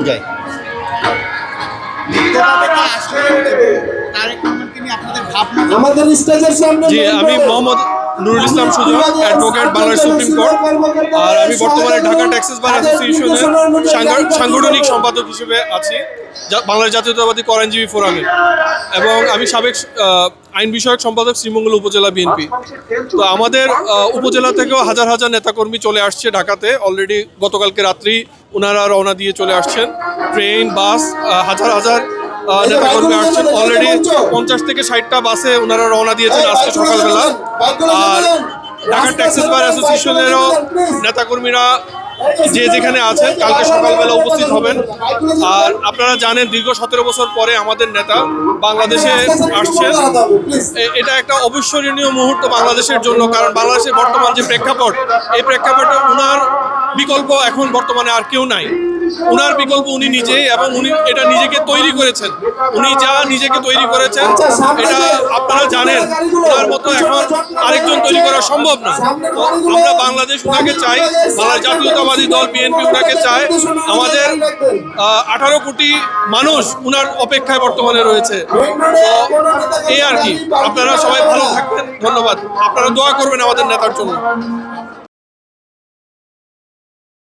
যায়। আমাদের স্টেজের সামনে জি, আমি Mohammad Nurul Islam Sujan, advocate, Bangladesh Supreme Court. আর আমি বর্তমানে ঢাকা ট্যাক্সেস বার অ্যাসোসিয়েশনের সাংগঠনিক সম্পাদক হিসেবে আছি, বাংলাদেশ জাতীয়তাবাদী কর আইনজীবী ফোরামে, এবং আমি সাবেক আইন বিষয়ক সম্পাদক শ্রীমঙ্গল উপজেলা বিএনপি। তো আমাদের উপজেলা থেকেও হাজার হাজার নেতাকর্মী চলে আসছে ঢাকাতে। অলরেডি গতকালকে রাত্রি ওনারা রওনা দিয়ে চলে আসছেন, ট্রেন, বাস, হাজার হাজার নেতাকর্মী আসছেন। অলরেডি 50 থেকে 60টা বাসে ওনারা রওনা দিয়েছেন আজকে সকালবেলা। আর ঢাকা ট্যাক্সেস বার অ্যাসোসিয়েশনেরও নেতাকর্মীরা যে যেখানে আছেন কালকে সকালবেলা উপস্থিত হবেন। আর আপনারা জানেন দীর্ঘ 17 বছর পরে আমাদের নেতা বাংলাদেশে আসছেন। এটা একটা অবিস্মরণীয় মুহূর্ত বাংলাদেশের জন্য, কারণ বাংলাদেশের বর্তমান যে প্রেক্ষাপট, এই প্রেক্ষাপটে ওনার বিকল্প এখন বর্তমানে আর কেউ নাই। উনার বিকল্প উনি নিজেই, এবং উনি এটা নিজেকে তৈরি করেছেন। উনি যা নিজেকে তৈরি করেছেন এটা আপনারা জানেন, ওনার মতো এখন আরেকজন তৈরি করা সম্ভব না। তো আমরা বাংলাদেশ ওনাকে চাই, বাংলাদেশ জাতীয়তাবাদী দল বিএনপি ওনাকে চায়। আমাদের 18 কোটি মানুষ উনার অপেক্ষায় বর্তমানে রয়েছে। তো এই আর কি, আপনারা সবাই ভালো থাকবেন, ধন্যবাদ। আপনারা দোয়া করবেন আমাদের নেতার জন্য।